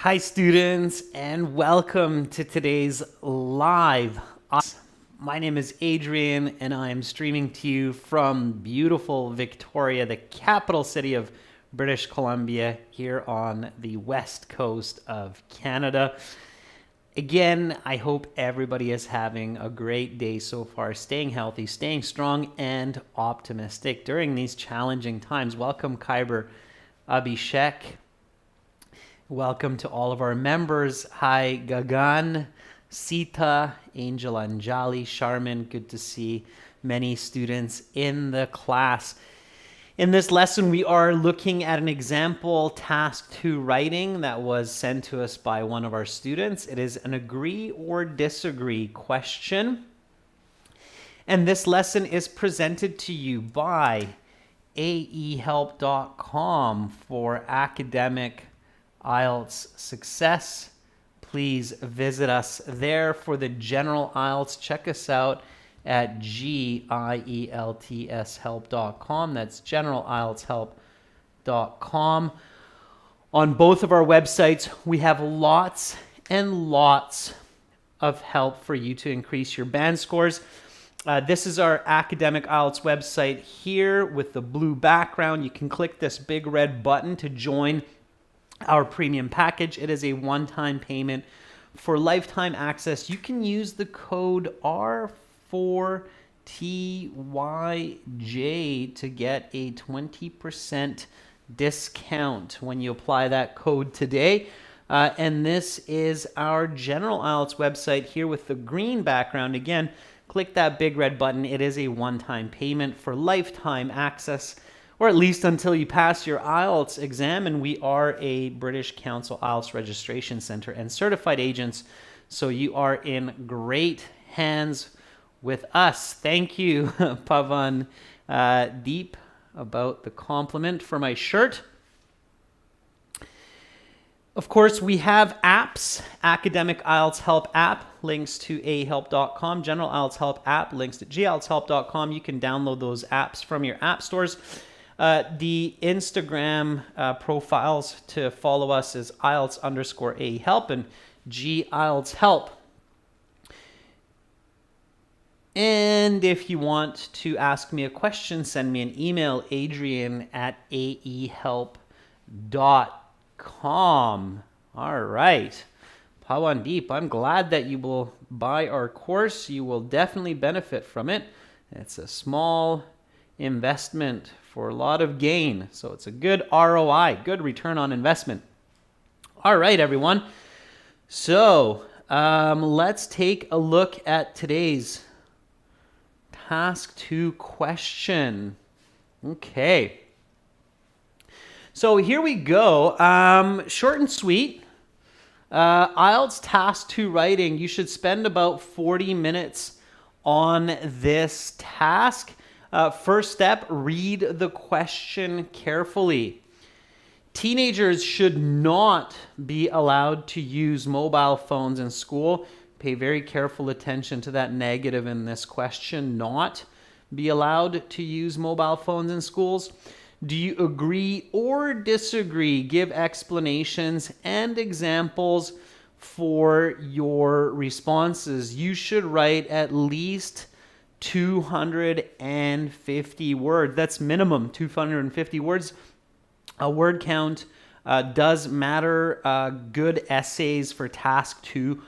Hi students, and welcome to today's live. My name is Adrian and I'm streaming to you from beautiful Victoria, the capital city of British Columbia, here on the west coast of Canada. Again, I hope everybody is having a great day so far, staying healthy, staying strong, and optimistic during these challenging times. Welcome, Khyber Abhishek. Welcome to all of our members. Hi, Gagan, Sita, Angel Anjali, Sharman. Good to see many students in the class. In this lesson, we are looking at an example task 2 writing that was sent to us by one of our students. It is an agree or disagree question. And this lesson is presented to you by aehelp.com for academic IELTS success. Please visit us there. For the general IELTS, check us out at gieltshelp.com. That's generalieltshelp.com. On both of our websites, we have lots and lots of help for you to increase your band scores. This is our academic IELTS website here with the blue background. You can click this big red button to join our premium package. It is a one-time payment. For lifetime access, you can use the code R4TYJ to get a 20% discount when you apply that code today. And this is our general IELTS website here with the green background. Again, click that big red button. It is a one-time payment for lifetime access, or at least until you pass your IELTS exam. And we are a British Council IELTS Registration Center and certified agents, so you are in great hands with us. Thank you, Pavan Deep, about the compliment for my shirt. Of course, we have apps. Academic IELTS Help app, links to ahelp.com. General IELTS Help app, links to gieltshelp.com. You can download those apps from your app stores. The Instagram profiles to follow us is IELTS_AHelp and GIELTSHelp. And if you want to ask me a question, send me an email, adrian@aehelp.com. All right. Pawandeep, I'm glad that you will buy our course. You will definitely benefit from it. It's a small investment for a lot of gain. So it's a good ROI, good return on investment. All right, everyone. So let's take a look at today's task 2 question. Okay. So here we go. Short and sweet. IELTS task 2 writing. You should spend about 40 minutes on this task. First step, read the question carefully. Teenagers should not be allowed to use mobile phones in school. Pay very careful attention to that negative in this question. Not be allowed to use mobile phones in schools. Do you agree or disagree? Give explanations and examples for your responses. You should write at least 250 words. That's minimum 250 words. A word count does matter. Good essays for task 2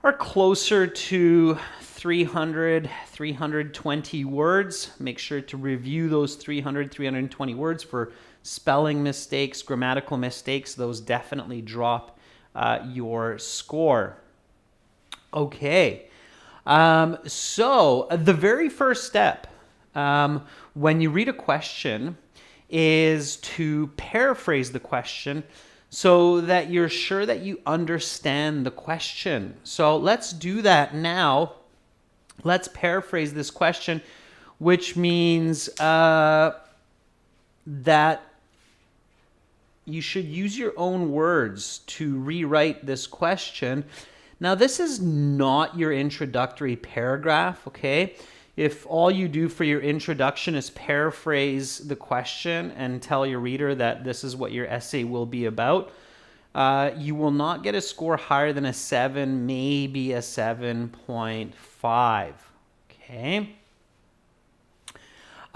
are closer to 300, 320 words. Make sure to review those 300, 320 words for spelling mistakes, grammatical mistakes. Those definitely drop your score. Okay. So the very first step when you read a question is to paraphrase the question so that you're sure that you understand the question. So let's do that now. Let's paraphrase this question, which means that you should use your own words to rewrite this question. Now, this is not your introductory paragraph, okay? If all you do for your introduction is paraphrase the question and tell your reader that this is what your essay will be about, you will not get a score higher than a 7, maybe a 7.5. Okay.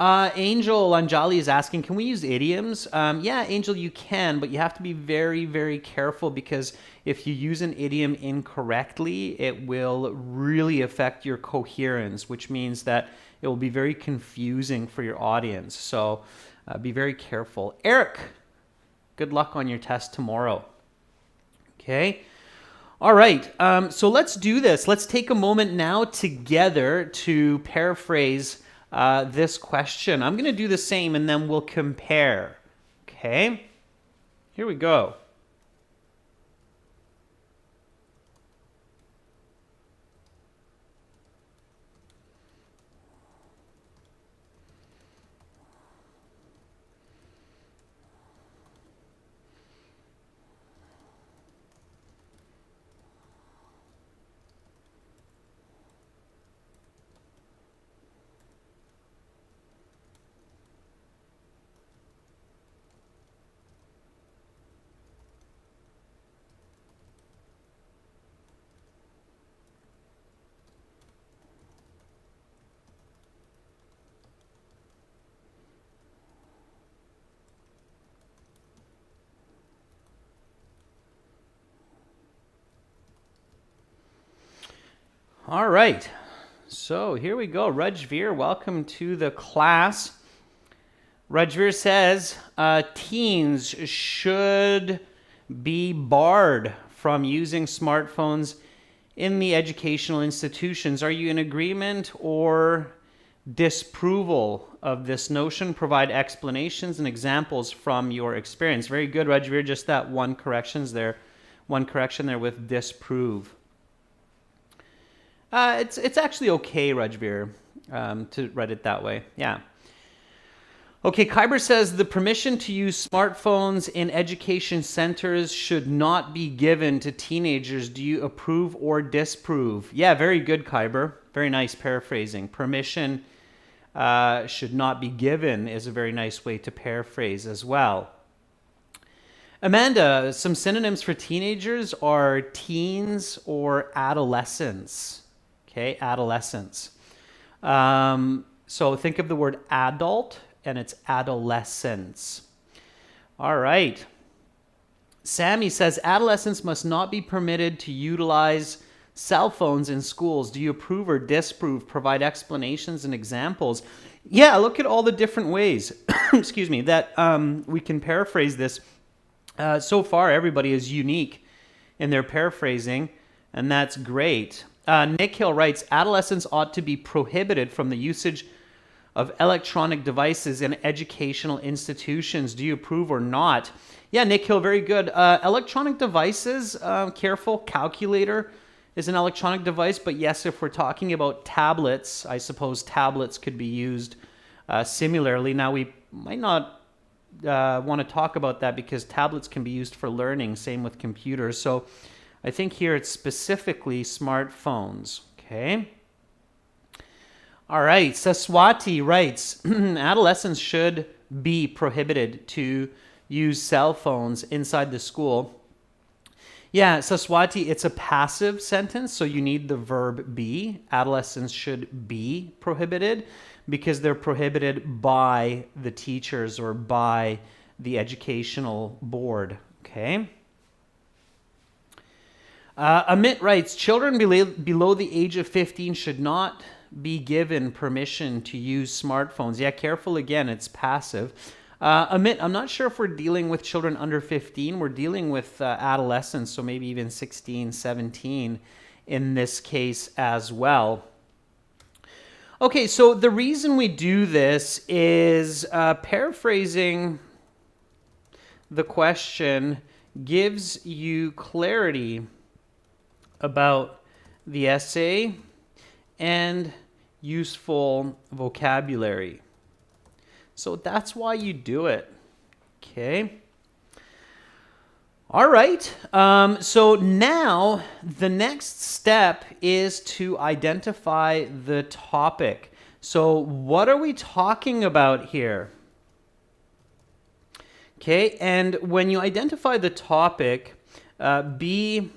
Angel Anjali is asking, can we use idioms? Yeah, Angel, you can, but you have to be very, very careful, because if you use an idiom incorrectly, it will really affect your coherence, which means that it will be very confusing for your audience. So be very careful. Eric, good luck on your test tomorrow. Okay. All right. So let's do this. Let's take a moment now together to paraphrase this question. I'm going to do the same and then we'll compare. Okay. Here we go. All right, so here we go. Rajveer, welcome to the class. Rajveer says, teens should be barred from using smartphones in the educational institutions. Are you in agreement or disapproval of this notion? Provide explanations and examples from your experience. Very good, Rajveer. Just that one correction there with disprove. It's actually okay, Rajveer, to write it that way. Yeah. Okay, Kyber says the permission to use smartphones in education centers should not be given to teenagers. Do you approve or disapprove? Yeah, very good, Kyber. Very nice paraphrasing. Permission should not be given is a very nice way to paraphrase as well. Amanda, some synonyms for teenagers are teens or adolescents. Okay, adolescence. So think of the word adult, and it's adolescence. All right. Sammy says, adolescents must not be permitted to utilize cell phones in schools. Do you approve or disapprove? Provide explanations and examples. Yeah, look at all the different ways, excuse me, that we can paraphrase this. So far, everybody is unique in their paraphrasing, and that's great. Nick Hill writes, adolescents ought to be prohibited from the usage of electronic devices in educational institutions. Do you approve or not? Yeah, Nick Hill, very good. Electronic devices, careful. Calculator is an electronic device, but yes, if we're talking about tablets, I suppose tablets could be used similarly. Now, we might not want to talk about that because tablets can be used for learning, same with computers. So I think here it's specifically smartphones, okay? All right, Saswati writes, adolescents should be prohibited to use cell phones inside the school. Yeah, Saswati, it's a passive sentence, so you need the verb be. Adolescents should be prohibited because they're prohibited by the teachers or by the educational board, okay? Amit writes, children below the age of 15 should not be given permission to use smartphones. Yeah, careful again, it's passive. Amit, I'm not sure if we're dealing with children under 15. We're dealing with adolescents, so maybe even 16, 17 in this case as well. Okay, so the reason we do this is paraphrasing the question gives you clarity about the essay and useful vocabulary. So that's why you do it, okay? All right, so now the next step is to identify the topic. So what are we talking about here? Okay, and when you identify the topic, Be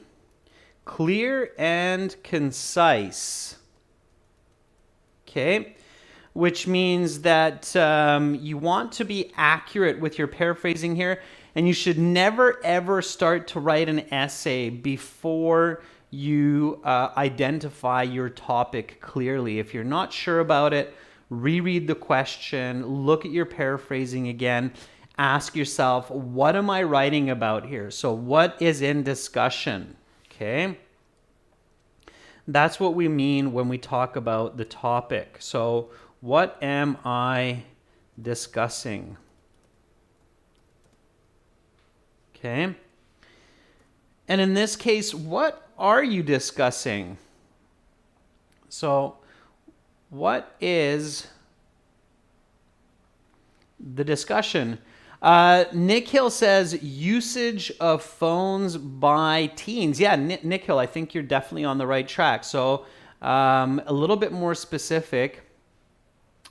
clear and concise. Okay, which means that you want to be accurate with your paraphrasing here, and you should never ever start to write an essay before you identify your topic clearly. If you're not sure about it, reread the question, look at your paraphrasing again, ask yourself, what am I writing about here? So what is in discussion? Okay. That's what we mean when we talk about the topic. So what am I discussing? Okay. And in this case, what are you discussing? So what is the discussion? Nick Hill says usage of phones by teens. Yeah, Nick Hill, I think you're definitely on the right track. So a little bit more specific.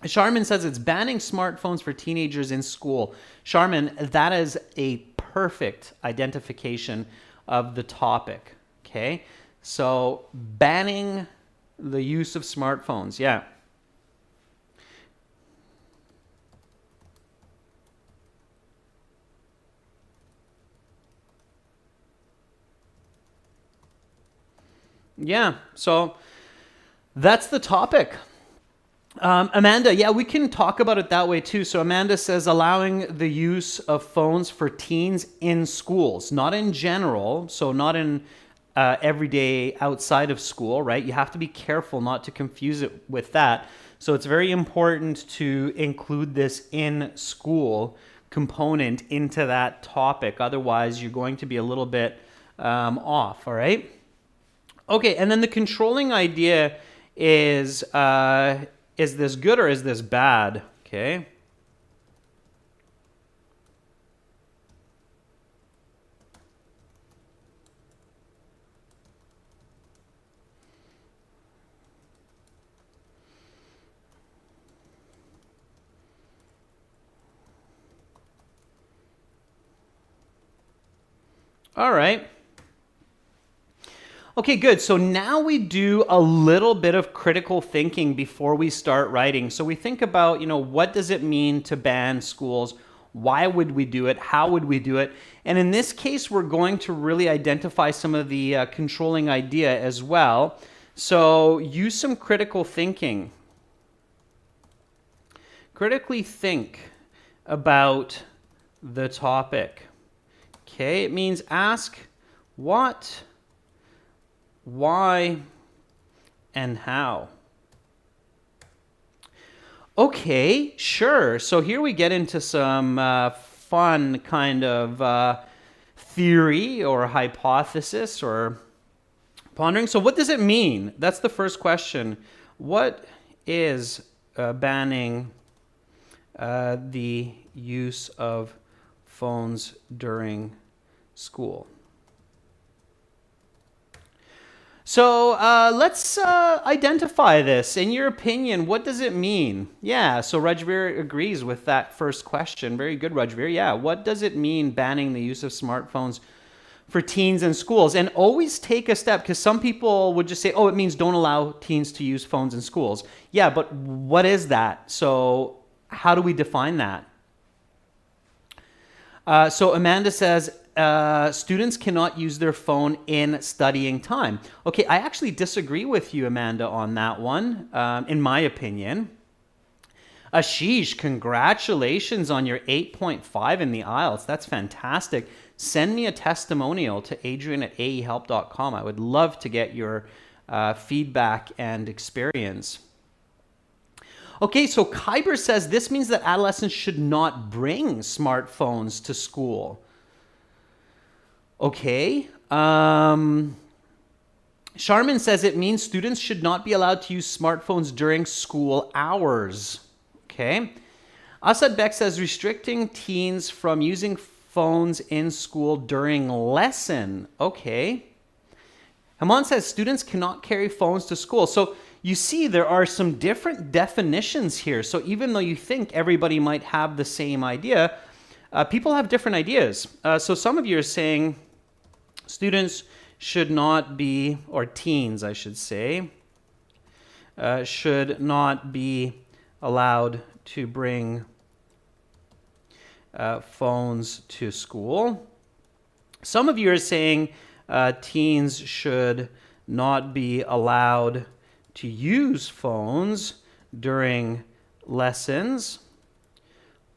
Charmin says it's banning smartphones for teenagers in school. Charmin, that is a perfect identification of the topic. Okay, so banning the use of smartphones. Yeah. Yeah, so that's the topic. Amanda, yeah, we can talk about it that way too. So Amanda says allowing the use of phones for teens in schools, not in general, so not in every day outside of school, right? You have to be careful not to confuse it with that. So it's very important to include this in school component into that topic. Otherwise, you're going to be a little bit off, all right? Okay, and then the controlling idea is this good or is this bad? Okay. All right. Okay, good. So now we do a little bit of critical thinking before we start writing. So we think about, what does it mean to ban schools? Why would we do it? How would we do it? And in this case, we're going to really identify some of the controlling idea as well. So use some critical thinking. Critically think about the topic. Okay, it means ask what, why, and how. Okay, sure. So here we get into some fun kind of theory or hypothesis or pondering. So what does it mean? That's the first question. What is banning the use of phones during school? So let's identify this. In your opinion, what does it mean? Yeah, so Rajveer agrees with that first question. Very good, Rajveer. Yeah, what does it mean banning the use of smartphones for teens in schools? And always take a step, because some people would just say, oh, it means don't allow teens to use phones in schools. Yeah, but what is that? So how do we define that? So Amanda says, students cannot use their phone in studying time. Okay, I actually disagree with you, Amanda, on that one, in my opinion. Ashish, congratulations on your 8.5 in the IELTS. That's fantastic. Send me a testimonial to adrian@aehelp.com. I would love to get your feedback and experience. Okay, so Kyber says this means that adolescents should not bring smartphones to school. Okay. Sharman says it means students should not be allowed to use smartphones during school hours. Okay. Asad Beck says restricting teens from using phones in school during lesson. Okay. Haman says students cannot carry phones to school. So you see there are some different definitions here. So even though you think everybody might have the same idea, people have different ideas. So some of you are saying Students should not be, or teens, I should say, should not be allowed to bring phones to school. Some of you are saying teens should not be allowed to use phones during lessons.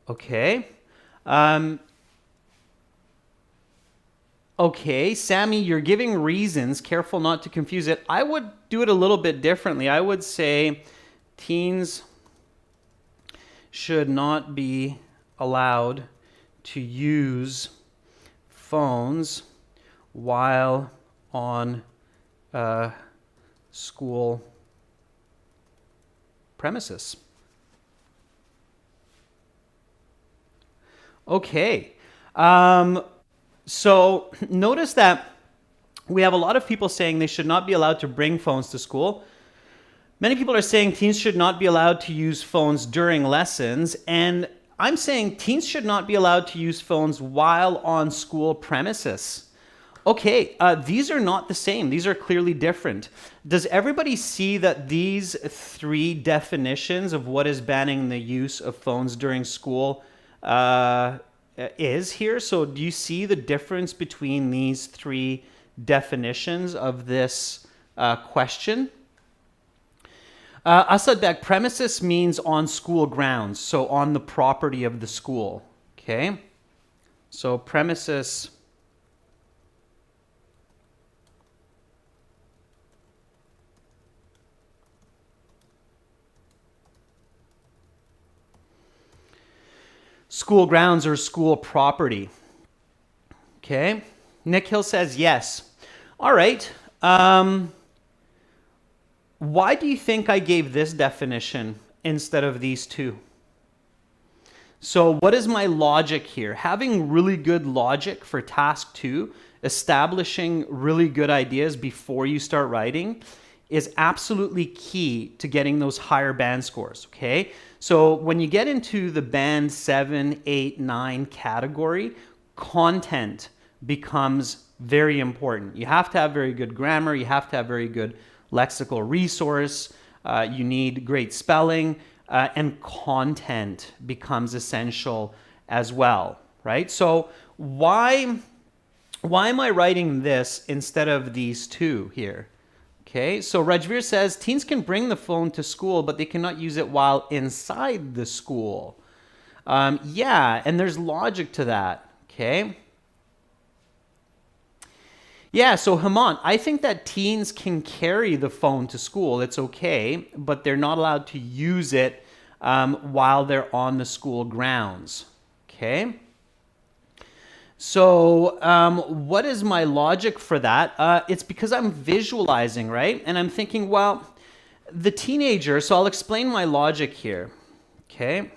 Okay. Okay, Sammy, you're giving reasons. Careful not to confuse it. I would do it a little bit differently. I would say teens should not be allowed to use phones while on school premises. Okay. So notice that we have a lot of people saying they should not be allowed to bring phones to school. Many people are saying teens should not be allowed to use phones during lessons. And I'm saying teens should not be allowed to use phones while on school premises. Okay, these are not the same. These are clearly different. Does everybody see that these three definitions of what is banning the use of phones during school is here? So do you see the difference between these three definitions of this question? Asadbek, premises means on school grounds, so on the property of the school. Okay, so premises school grounds or school property. Okay, Nick Hill says yes. All right. Why do you think I gave this definition instead of these two? So what is my logic here? Having really good logic for task 2, establishing really good ideas before you start writing, is absolutely key to getting those higher band scores, okay? So when you get into the band 7, 8, 9 category, content becomes very important. You have to have very good grammar, you have to have very good lexical resource, you need great spelling, and content becomes essential as well, right? So why am I writing this instead of these two here? Okay, so Rajveer says teens can bring the phone to school, but they cannot use it while inside the school. Yeah, and there's logic to that, okay? Yeah, so Hemant, I think that teens can carry the phone to school. It's okay, but they're not allowed to use it while they're on the school grounds. Okay. So what is my logic for that? It's because I'm visualizing, right? And I'm thinking, well, the teenager, so I'll explain my logic here. Okay.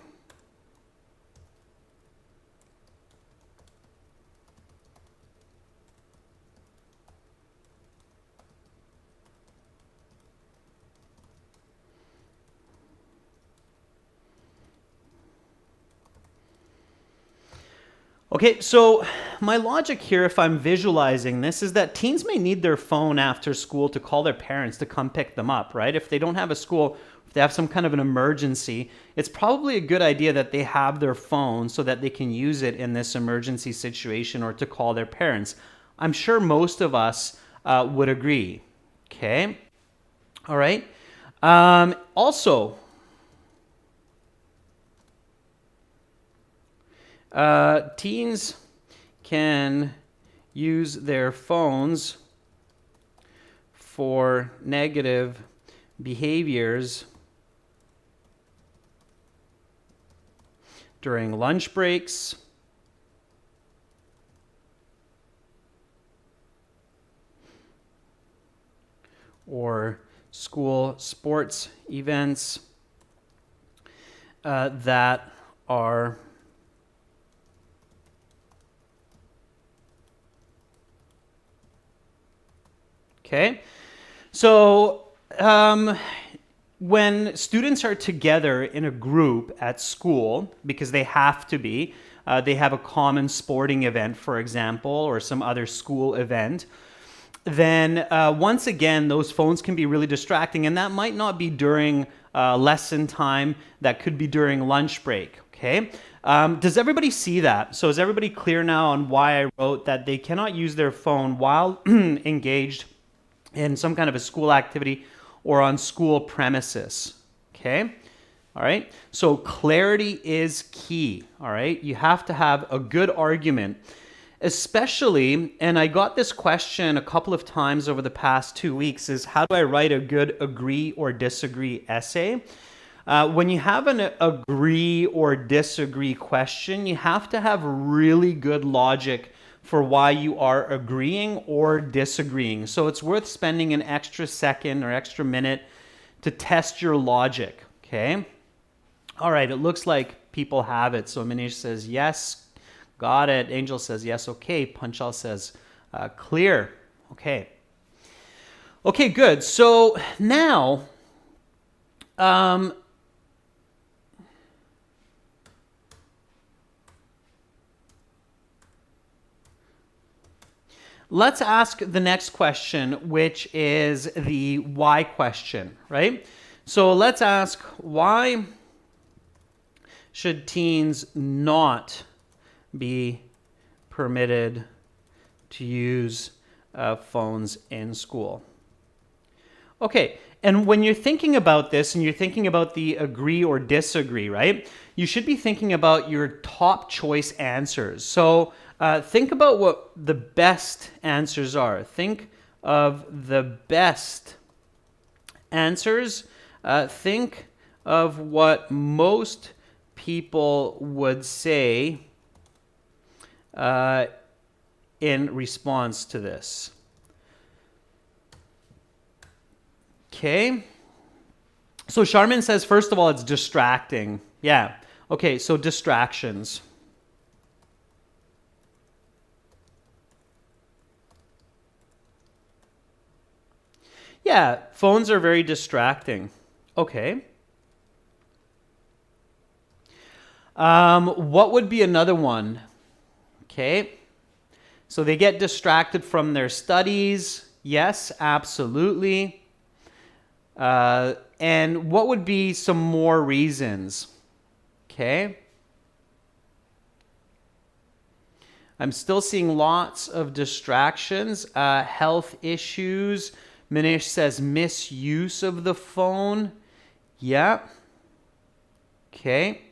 Okay, so my logic here, if I'm visualizing this, is that teens may need their phone after school to call their parents to come pick them up, right? If they don't have a school, if they have some kind of an emergency, it's probably a good idea that they have their phone so that they can use it in this emergency situation or to call their parents. I'm sure most of us would agree, okay? All right. Also, teens can use their phones for negative behaviors during lunch breaks, or school sports events that are okay. So when students are together in a group at school, because they have to be, they have a common sporting event, for example, or some other school event, then once again, those phones can be really distracting, and that might not be during lesson time, that could be during lunch break, okay? Does everybody see that? So is everybody clear now on why I wrote that they cannot use their phone while engaged in some kind of a school activity or on school premises, okay? All right, so clarity is key, all right? You have to have a good argument, especially, and I got this question a couple of times over the past 2 weeks, is how do I write a good agree or disagree essay? When you have an agree or disagree question, you have to have really good logic for why you are agreeing or disagreeing. So it's worth spending an extra second or extra minute to test your logic, okay? All right, it looks like people have it. So Manish says, yes, got it. Angel says, yes, okay. Panchal says, clear. Okay. Okay, good. So now, let's ask the next question, which is the why question, right? So let's ask, why should teens not be permitted to use phones in school? Okay, and when you're thinking about this and you're thinking about the agree or disagree, right? You should be thinking about your top choice answers. So think about what the best answers are. Think of the best answers. Think of what most people would say in response to this. Okay. So Charmin says, first of all, it's distracting. Yeah. Okay, so distractions. Yeah, phones are very distracting. Okay. What would be another one? Okay. So they get distracted from their studies. Yes, absolutely. And what would be some more reasons? Okay. I'm still seeing lots of distractions. Health issues. Manish says misuse of the phone. Yeah. Okay.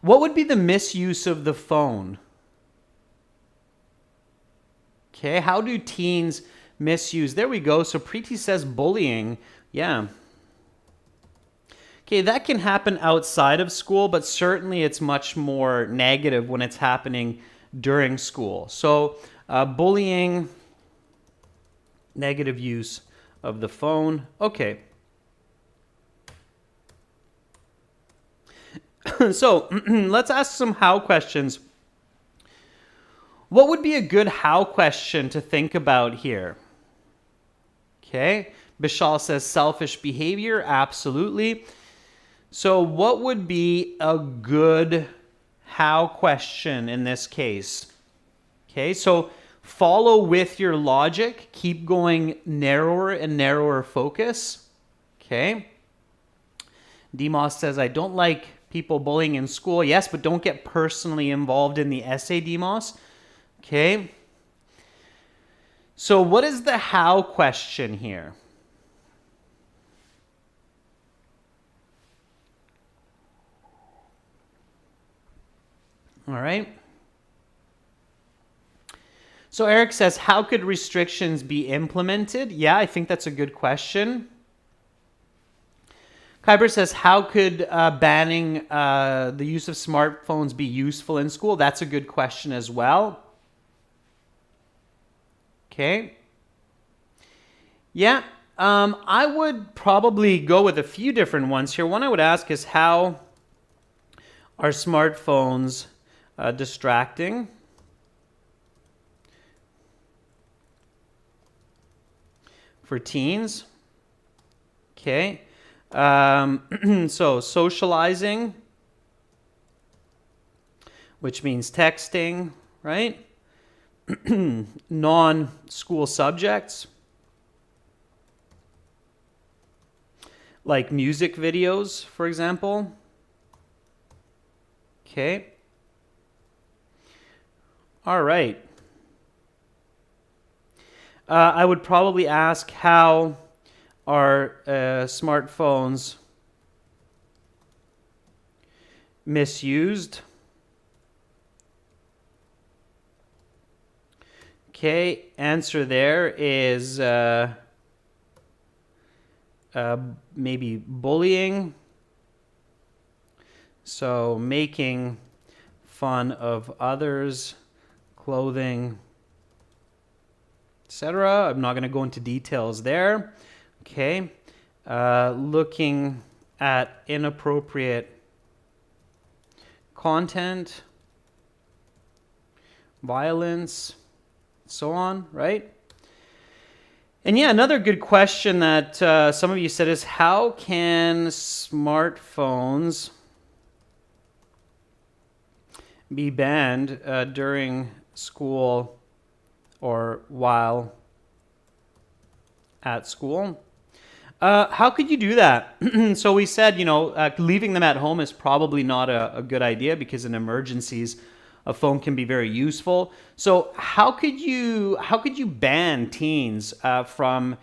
What would be the misuse of the phone? Okay, how do teens misuse? There we go. So Preeti says bullying. Yeah. Okay, that can happen outside of school, but certainly it's much more negative when it's happening during school. So bullying, negative use of the phone. Okay. So let's ask some how questions. What would be a good how question to think about here? Okay. Bishal says selfish behavior. Absolutely. So what would be a good how question in this case? Okay. So follow with your logic. Keep going narrower and narrower focus. Okay. Demos says, I don't like people bullying in school. Yes, but don't get personally involved in the essay, Demos. Okay. So what is the how question here? All right. So Eric says, how could restrictions be implemented? Yeah, I think that's a good question. Kyber says, how could banning the use of smartphones be useful in school? That's a good question as well. Okay. Yeah, I would probably go with a few different ones here. One I would ask is, how are smartphones distracting? For teens? Okay. So socializing. which means texting, right? Non-school subjects, like music videos, for example. Okay. All right. I would probably ask, how are smartphones misused? Okay, answer there is maybe bullying. So making fun of others, clothing, etc. I'm not going to go into details there. Okay, looking at inappropriate content, violence, so on, right? And yeah, another good question that some of you said is, how can smartphones be banned during school or while at school? How could you do that? So we said, leaving them at home is probably not a good idea, because in emergencies, a phone can be very useful. So how could you ban teens from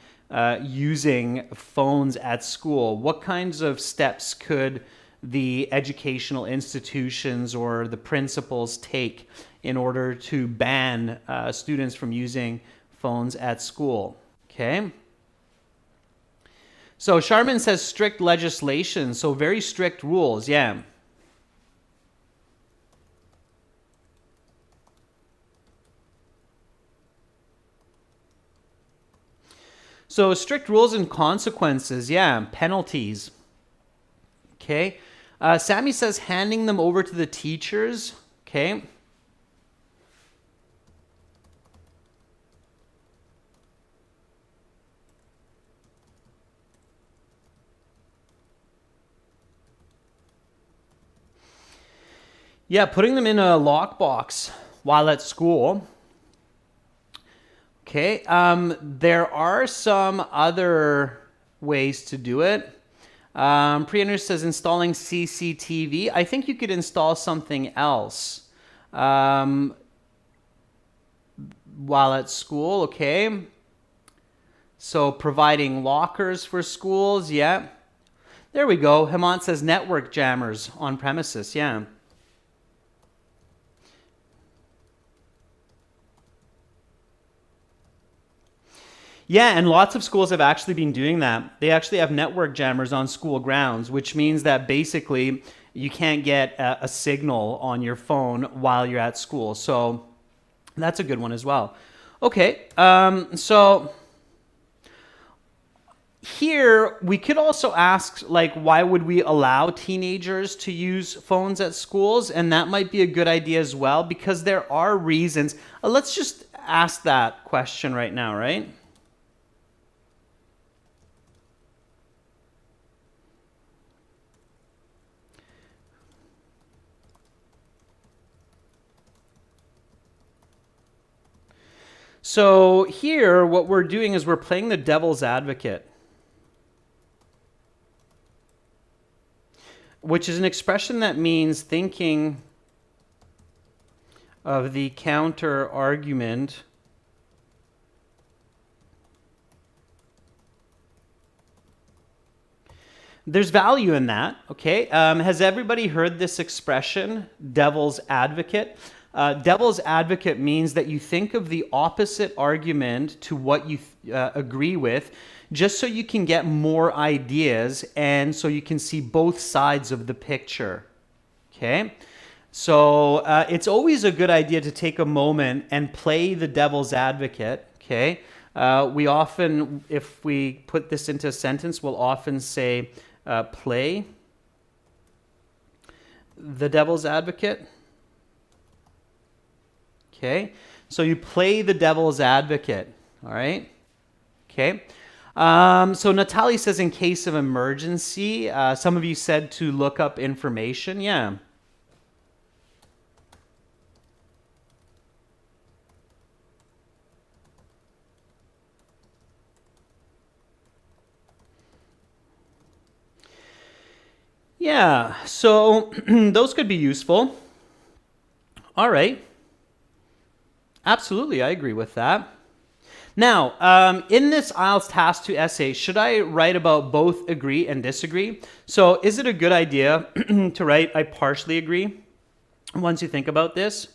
using phones at school? What kinds of steps could the educational institutions or the principals take in order to ban students from using phones at school? Okay. So Sharman says strict legislation, so very strict rules, yeah. So strict rules and consequences, yeah, penalties. Okay. Sammy says handing them over to the teachers, okay. Yeah, putting them in a lockbox while at school. Okay, there are some other ways to do it. Priyanush says installing CCTV. I think you could install something else while at school, okay? So providing lockers for schools, yeah. There we go. Hemant says network jammers on premises, yeah. Yeah, and lots of schools have actually been doing that. They actually have network jammers on school grounds, which means that basically you can't get a signal on your phone while you're at school. So that's a good one as well. Okay, so here we could also ask, like, why would we allow teenagers to use phones at schools? And that might be a good idea as well, because there are reasons. Let's just ask that question right now, right? So here, what we're doing is we're playing the devil's advocate, which is an expression that means thinking of the counter argument There's value in that, okay? Has everybody heard this expression, devil's advocate? Devil's advocate means that you think of the opposite argument to what you agree with, just so you can get more ideas and so you can see both sides of the picture, okay? So it's always a good idea to take a moment and play the devil's advocate, okay? We often, if we put this into a sentence, we'll often say, play the devil's advocate. Okay, so you play the devil's advocate, all right? Okay, so Natalie says in case of emergency, some of you said to look up information, yeah. Yeah, so those could be useful. All right. Absolutely, I agree with that. Now, in this IELTS Task 2 essay, should I write about both agree and disagree? So is it a good idea to write I partially agree once you think about this?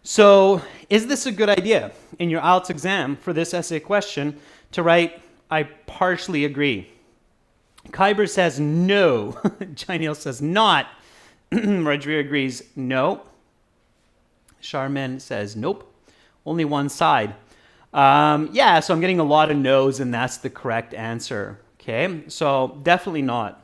So is this a good idea in your IELTS exam for this essay question to write I partially agree? Kyber says no. Jainil says not. Rodrigo agrees no. Charmin says nope. Only one side. Yeah, so I'm getting a lot of no's, and that's the correct answer. Okay, so definitely not.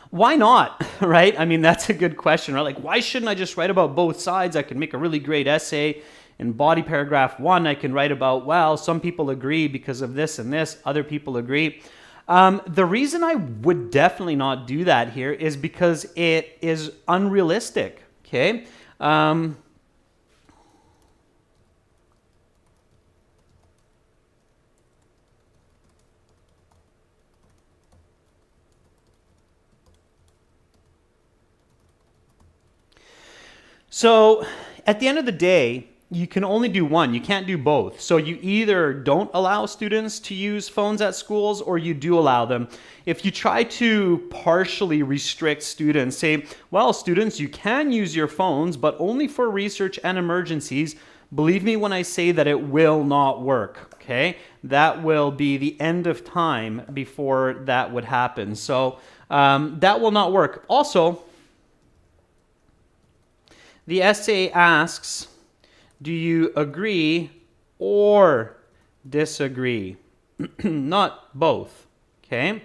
Why not, right? I mean, that's a good question, right? Like, why shouldn't I just write about both sides? I can make a really great essay. In body paragraph 1, I can write about, well, some people agree because of this and this, other people agree. The reason I would definitely not do that here is because it is unrealistic, okay? So at the end of the day, you can only do one. You can't do both. So you either don't allow students to use phones at schools or you do allow them. If you try to partially restrict students, say, well, students, you can use your phones, but only for research and emergencies, believe me when I say that it will not work, okay? That will be the end of time before that would happen. So that will not work. Also, the essay asks, do you agree or disagree? Not both, okay?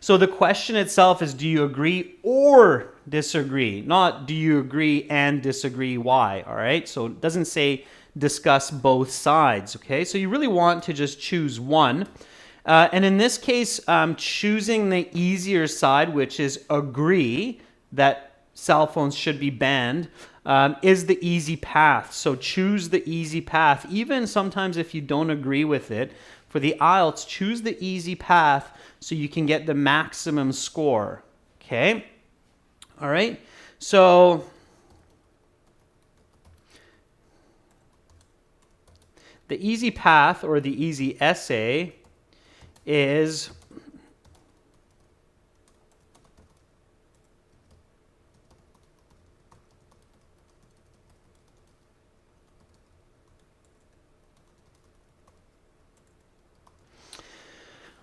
So the question itself is, do you agree or disagree? Not do you agree and disagree why, all right? So it doesn't say discuss both sides, okay? So you really want to just choose one. And in this case, choosing the easier side, which is agree that cell phones should be banned, is the easy path. So choose the easy path. Even sometimes if you don't agree with it, for the IELTS, choose the easy path so you can get the maximum score. Okay? All right? So the easy path or the easy essay is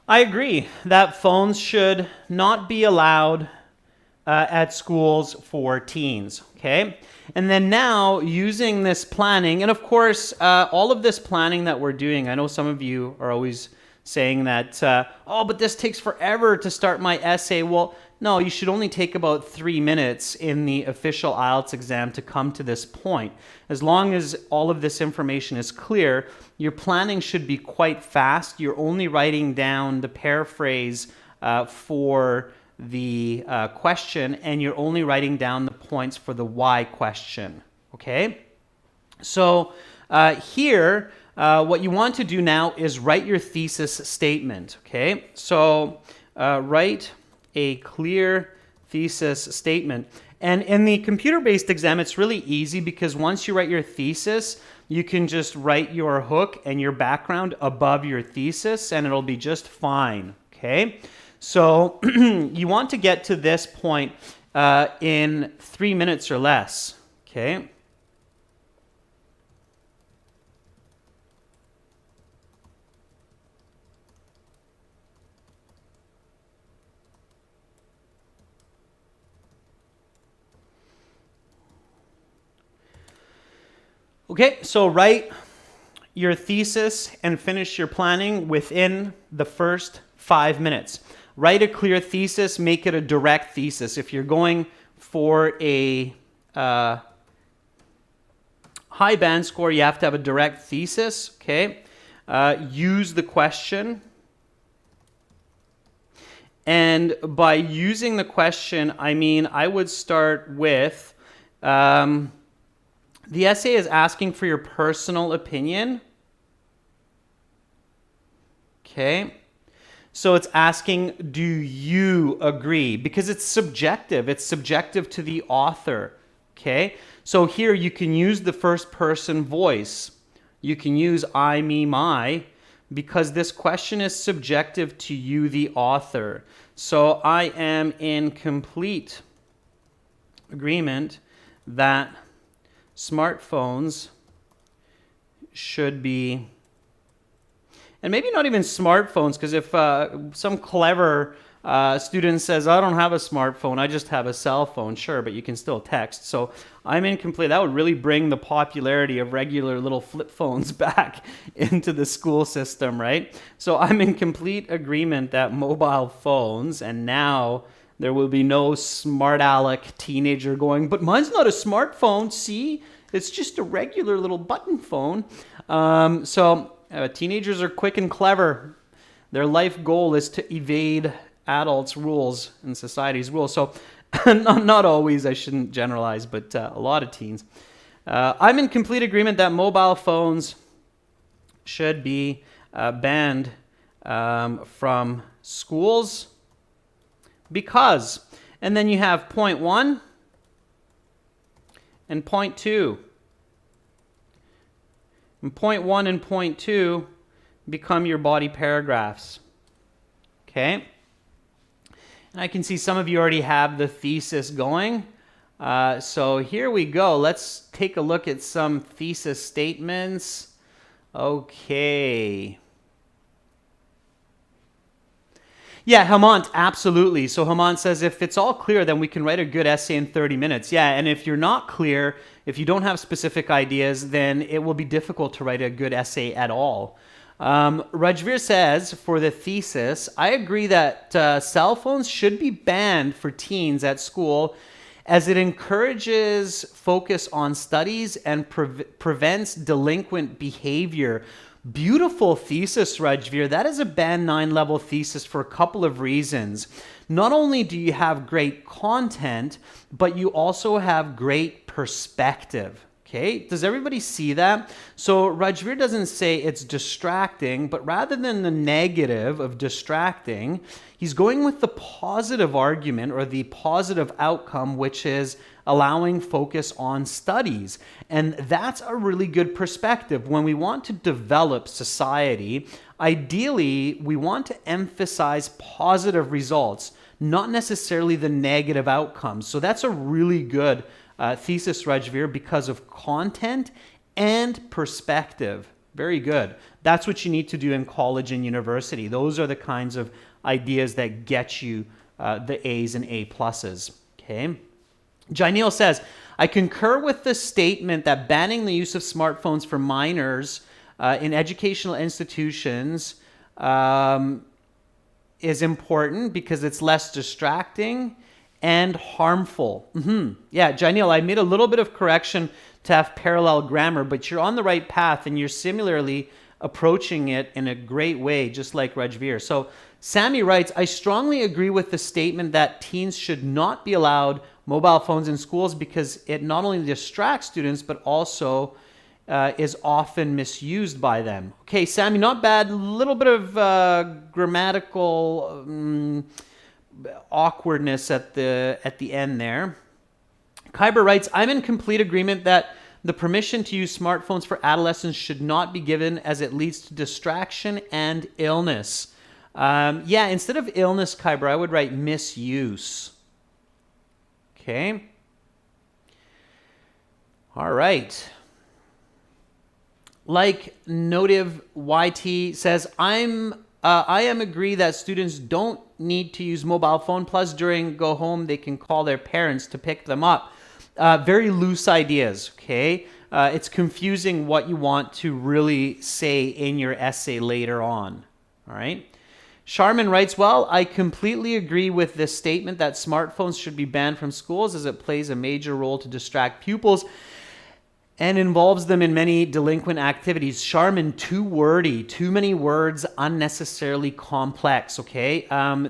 I agree that phones should not be allowed at schools for teens, okay? And then now using this planning, and of course, all of this planning that we're doing, I know some of you are always saying that, oh, but this takes forever to start my essay. Well, no, you should only take about 3 minutes in the official IELTS exam to come to this point. As long as all of this information is clear, your planning should be quite fast. You're only writing down the paraphrase for the question, and you're only writing down the points for the why question, okay? So here, what you want to do now is write your thesis statement, okay? So write a clear thesis statement. And in the computer-based exam, it's really easy because once you write your thesis, you can just write your hook and your background above your thesis and it'll be just fine, okay? So you want to get to this point in 3 minutes or less, okay? Okay, so write your thesis and finish your planning within the first 5 minutes. Write a clear thesis, make it a direct thesis. If you're going for a high band score, you have to have a direct thesis, okay? Use the question. And by using the question, I mean, I would start with, the essay is asking for your personal opinion. Okay. So it's asking, do you agree? Because it's subjective. It's subjective to the author. Okay. So here you can use the first person voice. You can use I, me, my, because this question is subjective to you, the author. So I am in complete agreement that smartphones should be, and maybe not even smartphones, because if some clever student says, I don't have a smartphone, I just have a cell phone, sure, but you can still text. So I'm incomplete. That would really bring the popularity of regular little flip phones back into the school system, right? So I'm in complete agreement that mobile phones, and now there will be no smart aleck teenager going, but mine's not a smartphone, see? It's just a regular little button phone. Teenagers are quick and clever. Their life goal is to evade adults' rules and society's rules. So not always, I shouldn't generalize, but a lot of teens. I'm in complete agreement that mobile phones should be banned from schools because, and then you have point 1 and point 2. And point 1 and point 2 become your body paragraphs. Okay? And I can see some of you already have the thesis going. So here we go. Let's take a look at some thesis statements. Okay. Yeah, Hemant, absolutely. So Hemant says, if it's all clear, then we can write a good essay in 30 minutes. Yeah, and if you're not clear, if you don't have specific ideas, then it will be difficult to write a good essay at all. Rajveer says, for the thesis, I agree that cell phones should be banned for teens at school as it encourages focus on studies and prevents delinquent behavior. Beautiful thesis, Rajveer. That is a Band 9 level thesis for a couple of reasons. Not only do you have great content, but you also have great perspective. Okay, does everybody see that? So Rajveer doesn't say it's distracting, but rather than the negative of distracting, he's going with the positive argument or the positive outcome, which is allowing focus on studies. And that's a really good perspective. When we want to develop society, ideally, we want to emphasize positive results, not necessarily the negative outcomes. So that's a really good thesis, Rajveer, because of content and perspective. Very good. That's what you need to do in college and university. Those are the kinds of ideas that get you the A's and A pluses. Okay. Jainil says, I concur with the statement that banning the use of smartphones for minors in educational institutions is important because it's less distracting and harmful. Yeah, Jainil, I made a little bit of correction to have parallel grammar, but you're on the right path and you're similarly approaching it in a great way, just like Rajveer. So Sammy writes, I strongly agree with the statement that teens should not be allowed mobile phones in schools because it not only distracts students, but also is often misused by them. Okay, Sammy, not bad. A little bit of grammatical awkwardness at the end there. Kyber writes, I'm in complete agreement that the permission to use smartphones for adolescents should not be given as it leads to distraction and illness. Yeah, instead of illness, Kyber, I would write misuse. Okay. All right. Like Notive YT says, I am agree that students don't need to use mobile phone. Plus, during go home, they can call their parents to pick them up. Very loose ideas, okay? It's confusing what you want to really say in your essay later on, all right? Sharman writes, well, I completely agree with this statement that smartphones should be banned from schools as it plays a major role to distract pupils. and involves them in many delinquent activities. Charmin, too wordy, too many words, unnecessarily complex, okay?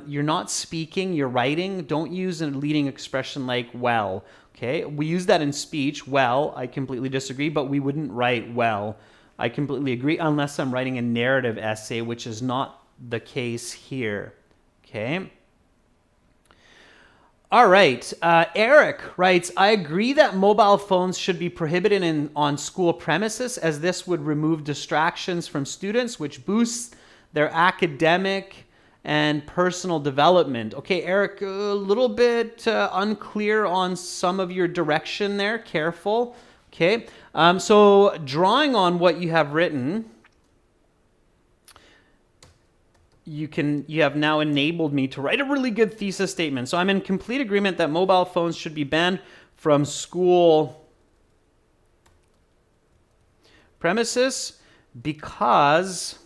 You're not speaking, you're writing. Don't use a leading expression like well, okay? We use that in speech, well, I completely disagree, but we wouldn't write well. I completely agree, unless I'm writing a narrative essay, which is not the case here, okay? All right, Eric writes, I agree that mobile phones should be prohibited on school premises, as this would remove distractions from students, which boosts their academic and personal development. Okay, Eric, a little bit unclear on some of your direction there. Careful. Okay, so drawing on what you have written, you have now enabled me to write a really good thesis statement. So I'm in complete agreement that mobile phones should be banned from school premises because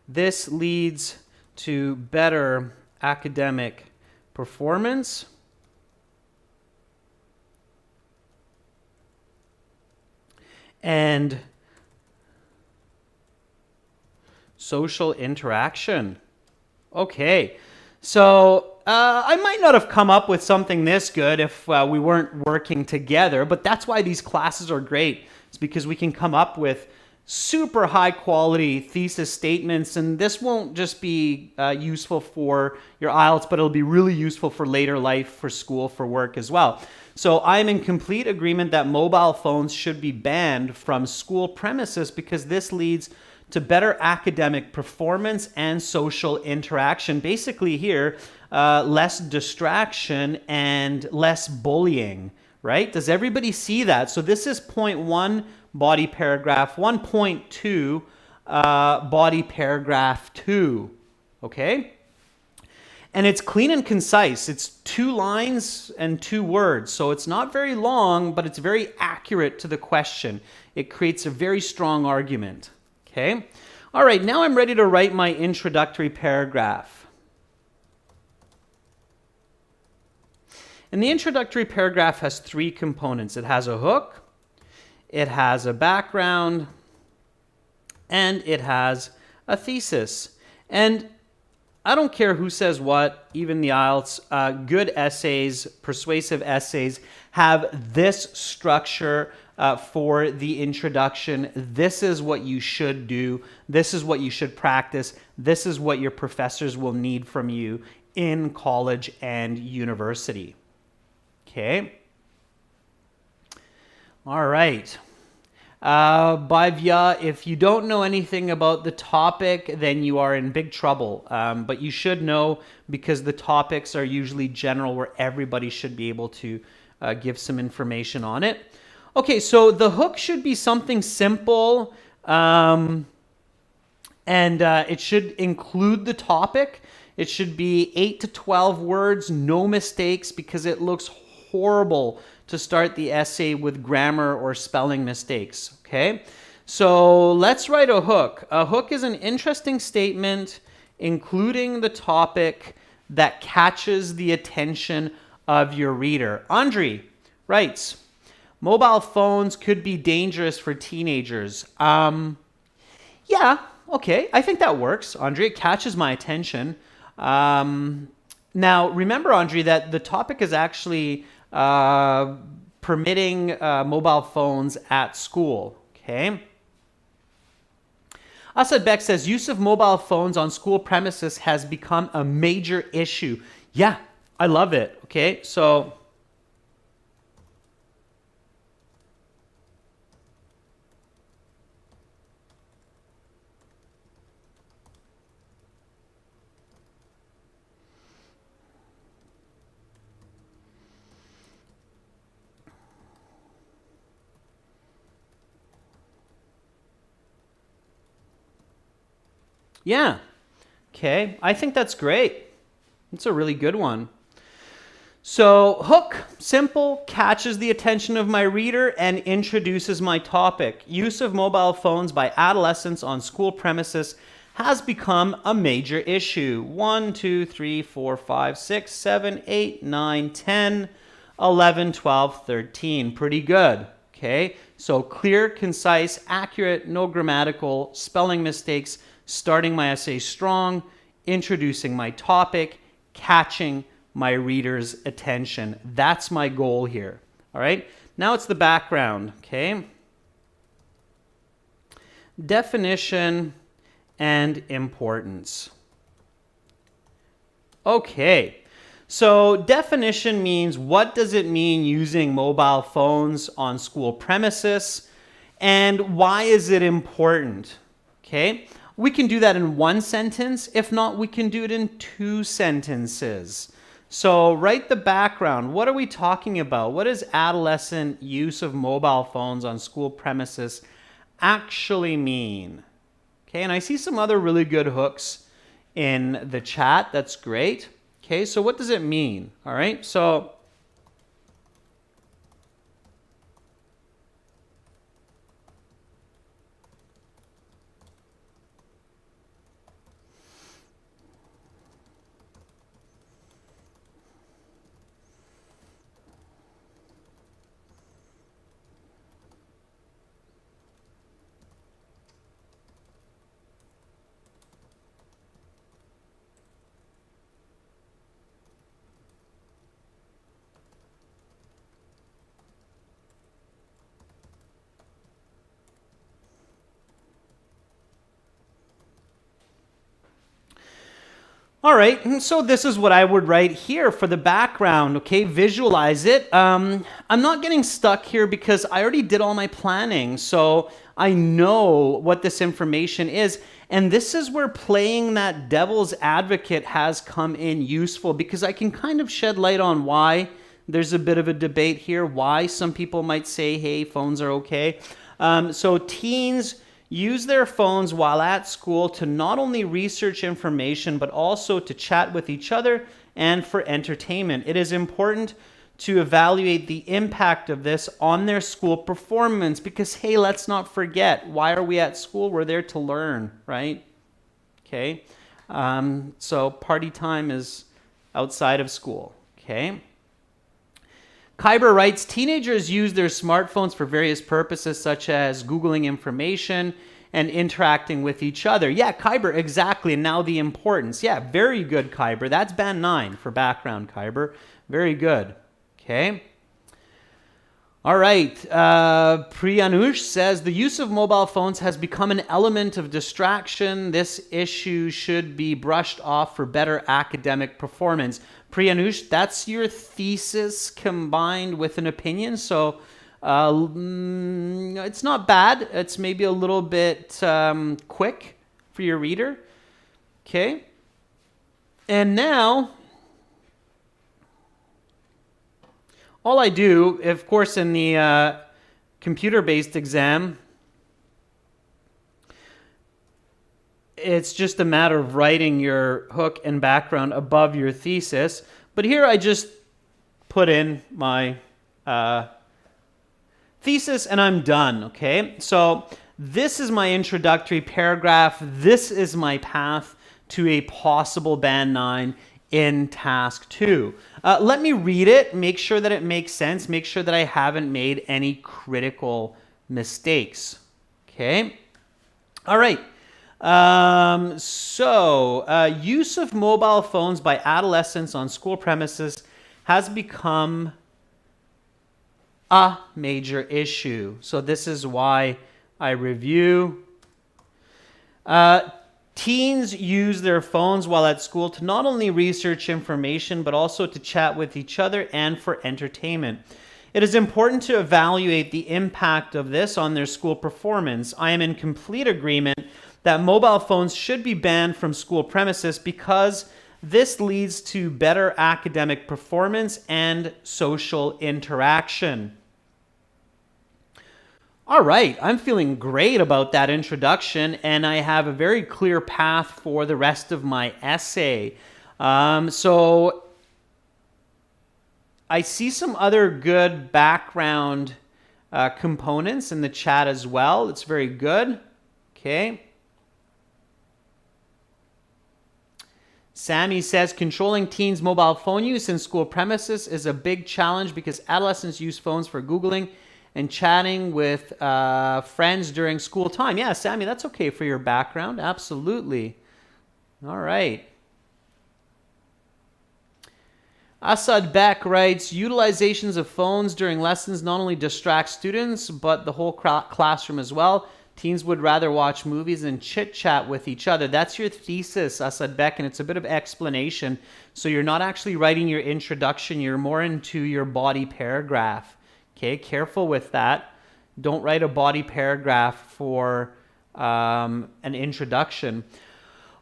this leads to better academic performance and social interaction. Okay, so I might not have come up with something this good if we weren't working together, but that's why these classes are great. It's because we can come up with super high quality thesis statements, and this won't just be useful for your IELTS, but it'll be really useful for later life, for school, for work as well. So I'm in complete agreement that mobile phones should be banned from school premises because this leads to better academic performance and social interaction. Basically here, less distraction and less bullying, right? Does everybody see that? So this is point 1, body paragraph 1.2, body paragraph 2, okay? And it's clean and concise. It's 2 lines and 2 words. So it's not very long, but it's very accurate to the question. It creates a very strong argument. Okay. All right, now I'm ready to write my introductory paragraph. And the introductory paragraph has 3 components. It has a hook, it has a background, and it has a thesis. And I don't care who says what, even the IELTS, good essays, persuasive essays have this structure for the introduction. This is what you should do. This is what you should practice. This is what your professors will need from you in college and university. Okay. All right. Bhavya, if you don't know anything about the topic, then you are in big trouble. But you should know because the topics are usually general where everybody should be able to give some information on it. Okay, so the hook should be something simple, and it should include the topic. It should be 8 to 12 words, no mistakes, because it looks horrible to start the essay with grammar or spelling mistakes, okay? So let's write a hook. A hook is an interesting statement, including the topic that catches the attention of your reader. Andre writes, mobile phones could be dangerous for teenagers. Yeah, okay, I think that works, Andre. It catches my attention. Now, remember, Andre, that the topic is actually permitting mobile phones at school, okay? Asad Beck says, use of mobile phones on school premises has become a major issue. Yeah, I love it, okay? So yeah, okay, I think that's great. It's a really good one. So hook, simple, catches the attention of my reader and introduces my topic. Use of mobile phones by adolescents on school premises has become a major issue. 1, 2, 3, 4, 5, 6, 7, 8, 9, 10. 11, 12, 13. Pretty good. Okay, so clear, concise, accurate, no grammatical, spelling mistakes, starting my essay strong, introducing my topic, catching my reader's attention. That's my goal here. All right, now it's the background. Okay, definition and importance. Okay. So definition means what does it mean using mobile phones on school premises, and why is it important? Okay, we can do that in one sentence. If not, we can do it in two sentences. So write the background. What are we talking about? What does adolescent use of mobile phones on school premises actually mean? Okay, and I see some other really good hooks in the chat. That's great. Okay, so what does it mean? All right, so all right, so this is what I would write here for the background, okay? Visualize it. I'm not getting stuck here because I already did all my planning, so I know what this information is. And this is where playing that devil's advocate has come in useful, because I can kind of shed light on why there's a bit of a debate here, why some people might say, hey, phones are okay. So teens use their phones while at school to not only research information, but also to chat with each other and for entertainment. It is important to evaluate the impact of this on their school performance because, hey, let's not forget, why are we at school? We're there to learn, right? Okay. So party time is outside of school, okay? Kyber writes, teenagers use their smartphones for various purposes, such as Googling information and interacting with each other. Yeah, Kyber, exactly. And now the importance. Yeah, very good, Kyber. That's band 9 for background, Kyber. Very good. Okay. All right. Priyanush says, the use of mobile phones has become an element of distraction. This issue should be brushed off for better academic performance. Priyanush, that's your thesis combined with an opinion. So it's not bad. It's maybe a little bit quick for your reader. Okay. And now, all I do, of course, in the computer-based exam, it's just a matter of writing your hook and background above your thesis. But here I just put in my thesis and I'm done, okay? So this is my introductory paragraph. This is my path to a possible band 9 in task 2. Let me read it, make sure that it makes sense, make sure that I haven't made any critical mistakes, okay? All right. Use of mobile phones by adolescents on school premises has become a major issue. So this is why I review. Teens use their phones while at school to not only research information, but also to chat with each other and for entertainment. It is important to evaluate the impact of this on their school performance. I am in complete agreement that mobile phones should be banned from school premises because this leads to better academic performance and social interaction. All right, I'm feeling great about that introduction, and I have a very clear path for the rest of my essay. So I see some other good background components in the chat as well. It's very good. Okay. Sammy says, controlling teens' mobile phone use in school premises is a big challenge because adolescents use phones for Googling and chatting with friends during school time. Yeah, Sammy, that's okay for your background. Absolutely. All right. Asad Beck writes, utilizations of phones during lessons not only distract students, but the whole classroom as well. Teens would rather watch movies and chit-chat with each other. That's your thesis, Asad Beck, and it's a bit of explanation. So you're not actually writing your introduction. You're more into your body paragraph. Okay, careful with that. Don't write a body paragraph for an introduction.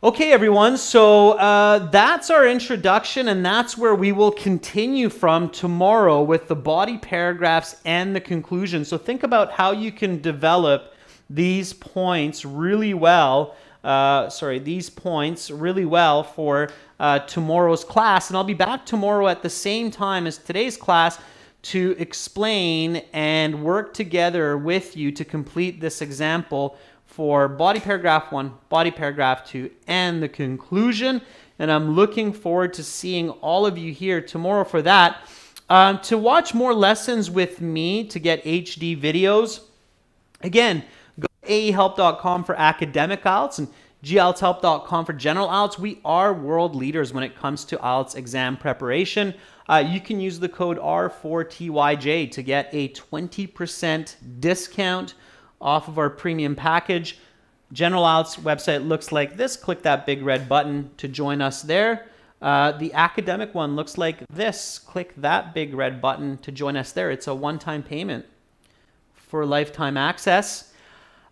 Okay, everyone, so that's our introduction, and that's where we will continue from tomorrow with the body paragraphs and the conclusion. So think about how you can develop these points really well. These points really well for tomorrow's class. And I'll be back tomorrow at the same time as today's class to explain and work together with you to complete this example for body paragraph 1, body paragraph 2, and the conclusion. And I'm looking forward to seeing all of you here tomorrow for that. To watch more lessons with me, to get HD videos, again, go to aehelp.com for academic IELTS and gltshelp.com for general IELTS. We are world leaders when it comes to IELTS exam preparation. You can use the code R4TYJ to get a 20% discount off of our premium package. General IELTS website looks like this. Click that big red button to join us there. The academic one looks like this. Click that big red button to join us there. It's a one-time payment for lifetime access.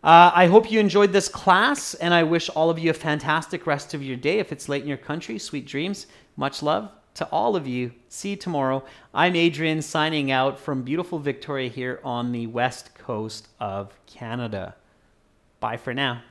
I hope you enjoyed this class, and I wish all of you a fantastic rest of your day. If it's late in your country, sweet dreams. Much love to all of you. See you tomorrow. I'm Adrian, signing out from beautiful Victoria here on the west coast of Canada. Bye for now.